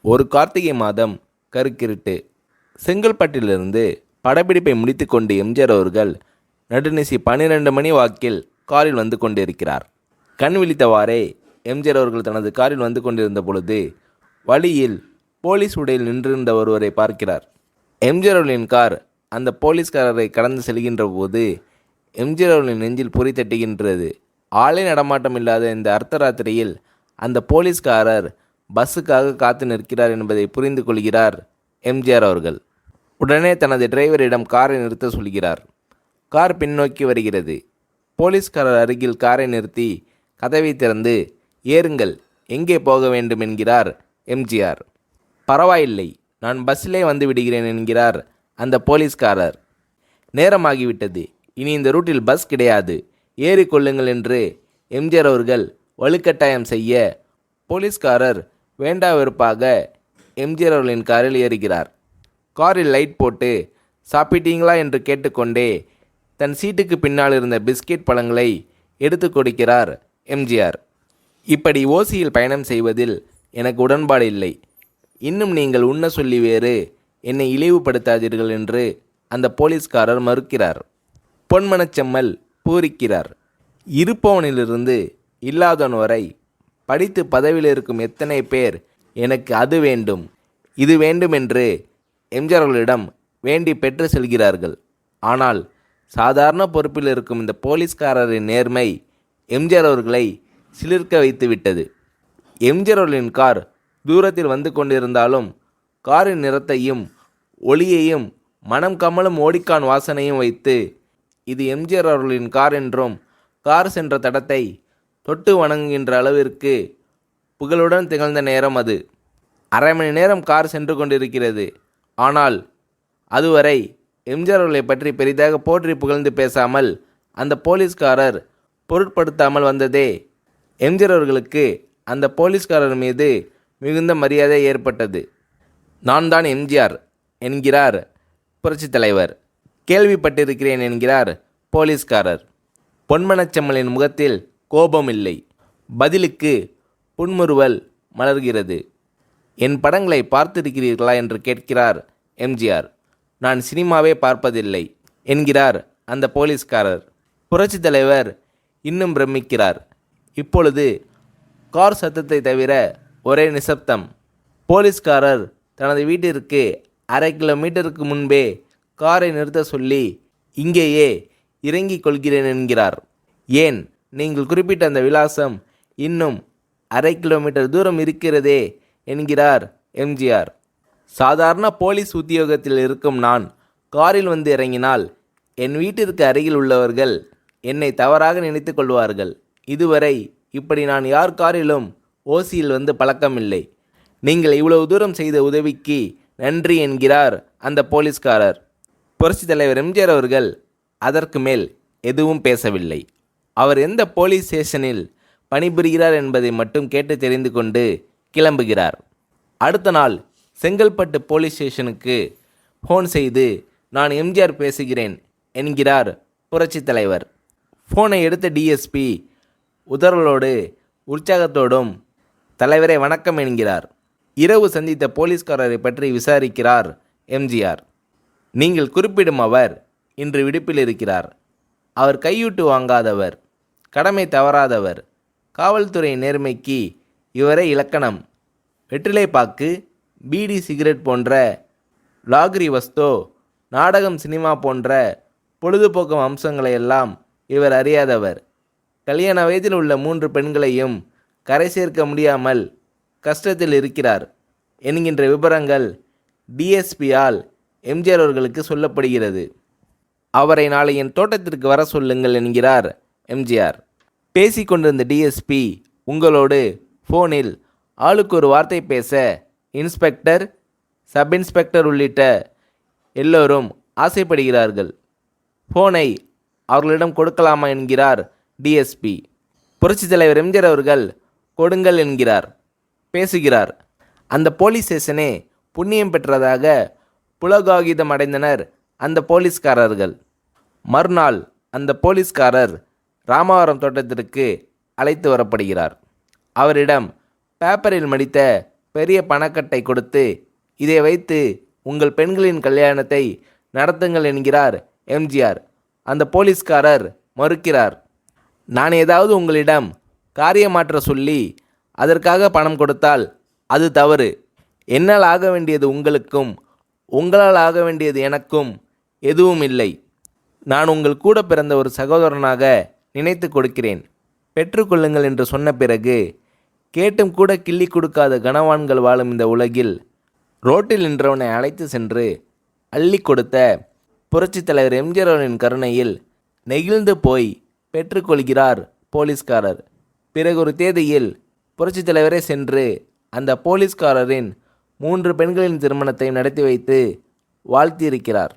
ஒரு கார்த்திகை மாதம் கருக்கிருட்டு. செங்கல்பட்டிலிருந்து படப்பிடிப்பை முடித்து கொண்டு எம்ஜிஆர் அவர்கள் நடுநிசி 12 மணி வாக்கில் காரில் வந்து கொண்டிருக்கிறார். கண் விழித்தவாறே எம்ஜிஆர் அவர்கள் தனது காரில் வந்து கொண்டிருந்த பொழுது வழியில் போலீஸ் உடையில் நின்றிருந்த ஒருவரை பார்க்கிறார். எம்ஜிஆர் அவர்களின் கார் அந்த போலீஸ்காரரை கடந்து செல்கின்ற போது எம்ஜிஆர் அவர்களின் நெஞ்சில் பொறி தட்டுகின்றது. ஆளே நடமாட்டம் இல்லாத இந்த அர்த்தராத்திரியில் அந்த போலீஸ்காரர் பஸ்ஸுக்காக காத்து நிற்கிறார் என்பதை புரிந்து கொள்கிறார் எம்ஜிஆர் அவர்கள். உடனே தனது டிரைவரிடம் காரை நிறுத்த சொல்கிறார். கார் பின்னோக்கி வருகிறது. போலீஸ்காரர் அருகில் காரை நிறுத்தி கதவை திறந்து ஏறுங்கள், எங்கே போக வேண்டும் என்கிறார் எம்ஜிஆர். பரவாயில்லை, நான் பஸ்ஸிலே வந்து விடுகிறேன் என்கிறார் அந்த போலீஸ்காரர். நேரமாகிவிட்டது, இனி இந்த ரூட்டில் பஸ் கிடையாது, ஏறிக்கொள்ளுங்கள் என்று எம்ஜிஆர் அவர்கள் வலுக்கட்டாயம் செய்ய போலீஸ்காரர் வேண்டா வெறுப்பாக எம்ஜிஆர் அவர்களின் காரில் ஏறுகிறார். காரில் லைட் போட்டு சாப்பிட்டீங்களா என்று கேட்டுக்கொண்டே தன் சீட்டுக்கு பின்னால் இருந்த பிஸ்கெட் பழங்களை எடுத்து கொடுக்கிறார் எம்ஜிஆர். இப்படி ஓசியில் பயணம் செய்வதில் எனக்கு உடன்பாடு இல்லை. இன்னும் நீங்கள் உண்ண சொல்லி வேறு என்னை இழிவுபடுத்தாதீர்கள் என்று அந்த போலீஸ்காரர் மறுக்கிறார். பொன்மனச்செம்மல் பூரிக்கிறார். இருப்பவனிலிருந்து இல்லாதவன் வரை படித்து பதவியில் இருக்கும் எத்தனை பேர் எனக்கு அது வேண்டும் இது வேண்டும் என்று எம்ஜிஆர் அவர்களிடம் வேண்டி பெற்று செல்கிறார்கள். ஆனால் சாதாரண பொறுப்பில் இருக்கும் இந்த போலீஸ்காரரின் நேர்மை எம்ஜிஆர் அவர்களை சிலிர்க்க வைத்து விட்டது. எம்ஜிஆர் அவர்களின் கார் தூரத்தில் வந்து கொண்டிருந்தாலும் காரின் நிறத்தையும் ஒளியையும் மனம் கமலும் ஓடிக்கான் வாசனையும் வைத்து இது எம்ஜிஆர் அவர்களின் கார் என்றும் கார் சென்ற தடத்தை தொட்டு வணங்குகின்ற அளவிற்கு புகழுடன் திகழ்ந்த நேரம் அது. அரை மணி நேரம் கார் சென்று கொண்டிருக்கிறது. ஆனால் அதுவரை எம்ஜிஆர் அவர்களை பற்றி பெரிதாக போற்றி புகழ்ந்து பேசாமல் அந்த போலீஸ்காரர் பொருட்படுத்தாமல் வந்ததே எம்ஜிஆர் அவர்களுக்கு அந்த போலீஸ்காரர் மீது மிகுந்த மரியாதை ஏற்பட்டது. நான் தான் எம்ஜிஆர் என்கிறார் புரட்சித் தலைவர். கேள்விப்பட்டிருக்கிறேன் என்கிறார் போலீஸ்காரர். பொன்மனச்செம்மலின் முகத்தில் கோபம் இல்லை, பதிலுக்கு புன்முறுவல் மலர்கிறது. என் படங்களை பார்த்திருக்கிறீர்களா என்று கேட்கிறார் எம்ஜிஆர். நான் சினிமாவே பார்ப்பதில்லை என்கிறார் அந்த போலீஸ்காரர். புரட்சித் தலைவர் இன்னும் பிரமிக்கிறார். இப்பொழுது கார் சத்தத்தை தவிர ஒரே நிசப்தம். போலீஸ்காரர் தனது வீட்டிற்கு 1/2 கிலோமீட்டருக்கு முன்பே காரை நிறுத்த சொல்லி இங்கேயே இறங்கிக் கொள்கிறேன் என்கிறார். ஏன், நீங்கள் குறிப்பிட்ட அந்த விலாசம் இன்னும் 1/2 கிலோமீட்டர் தூரம் இருக்கிறதே என்கிறார் எம்ஜிஆர். சாதாரண போலீஸ் உத்தியோகத்தில் இருக்கும் நான் காரில் வந்து இறங்கினால் என் வீட்டிற்கு அருகில் உள்ளவர்கள் என்னை தவறாக நினைத்து கொள்வார்கள். இதுவரை இப்படி நான் யார் காரிலும் ஓசியில் வந்து பழக்கமில்லை. நீங்கள் இவ்வளவு தூரம் செய்த உதவிக்கு நன்றி என்கிறார் அந்த போலீஸ்காரர். புரட்சித் தலைவர் எம்ஜிஆர் அவர்கள் அதற்கு மேல் எதுவும் பேசவில்லை. அவர் எந்த போலீஸ் ஸ்டேஷனில் பணிபுரிகிறார் என்பதை மட்டும் கேட்டு தெரிந்து கொண்டு கிளம்புகிறார். அடுத்த நாள் செங்கல்பட்டு போலீஸ் ஸ்டேஷனுக்கு ஃபோன் செய்து நான் எம்ஜிஆர் பேசுகிறேன் என்கிறார் புரட்சித் தலைவர். ஃபோனை எடுத்த டிஎஸ்பி உதறலோடு உற்சாகத்தோடும் தலைவரை வணக்கம் என்கிறார். இரவு சந்தித்த போலீஸ்காரரை பற்றி விசாரிக்கிறார் எம்ஜிஆர். நீங்கள் குறிப்பிடும் அவர் இன்று விடுப்பில் இருக்கிறார். அவர் கையூட்டு வாங்காதவர், கடமை தவறாதவர், காவல்துறை நேர்மைக்கு இவரே இலக்கணம். வெற்றிலைப்பாக்கு, பீடி, சிகரெட் போன்ற லாகிரி வஸ்தோ, நாடகம், சினிமா போன்ற பொழுதுபோக்கு அம்சங்களையெல்லாம் இவர் அறியாதவர். கல்யாண வயதில் உள்ள 3 பெண்களையும் கரை சேர்க்க முடியாமல் கஷ்டத்தில் இருக்கிறார் என்கின்ற விபரங்கள் டிஎஸ்பியால் எம்ஜிஆர் அவர்களுக்கு சொல்லப்படுகிறது. அவரை நாளை என் தோட்டத்திற்கு வர சொல்லுங்கள் என்கிறார் எம்ஜிஆர். பேசிக்கொண்டிருந்த டிஎஸ்பி உங்களோடு ஃபோனில் ஆளுக்கு ஒரு வார்த்தை பேச இன்ஸ்பெக்டர், சப் இன்ஸ்பெக்டர் உள்ளிட்ட எல்லோரும் ஆசைப்படுகிறார்கள். ஃபோனை அவர்களிடம் கொடுக்கலாமா என்கிறார் டிஎஸ்பி. புரட்சித் தலைவர் எம்ஜிஆர் அவர்கள் கொடுங்கள் என்கிறார். பேசுகிறார். அந்த போலீஸ் ஸ்டேஷனே புண்ணியம் பெற்றதாக புலகாகிதம் அடைந்தனர் அந்த போலீஸ்காரர்கள். மறுநாள் அந்த போலீஸ்காரர் ராமவரம் தோட்டத்திற்கு அழைத்து வரப்படுகிறார். அவரிடம் பேப்பரில் மடித்த பெரிய பணக்கட்டை கொடுத்து, இதை வைத்து உங்கள் பெண்களின் கல்யாணத்தை நடத்துங்கள் என்கிறார் எம்ஜிஆர். அந்த போலீஸ்காரர் மறுக்கிறார். நான் ஏதாவது உங்களிடம் காரியமாற்ற சொல்லி அதற்காக பணம் கொடுத்தால் அது தவறு. என்னால் ஆக வேண்டியது உங்களுக்கும், உங்களால் ஆக வேண்டியது எனக்கும் எதுவும் இல்லை. நான் உங்கள் கூட பிறந்த ஒரு சகோதரனாக நினைத்து கொடுக்கிறேன். பெற்றுக்கொள்ளுங்கள் என்று சொன்ன பிறகு கேட்டும் கூட கிள்ளி கொடுக்காத கனவான்கள் வாழும் இந்த உலகில் ரோட்டில் நின்றவனை அழைத்து சென்று அள்ளி கொடுத்த புரட்சித் தலைவர் எம்ஜிஆர் அவர்களின் கருணையில் நெகிழ்ந்து போய் பெற்றுக்கொள்கிறார் போலீஸ்காரர். பிறகு ஒரு தேதியில் புரட்சித் தலைவரே சென்று அந்த போலீஸ்காரரின் 3 பெண்களின் திருமணத்தை நடத்தி வைத்து வாழ்த்தியிருக்கிறார்.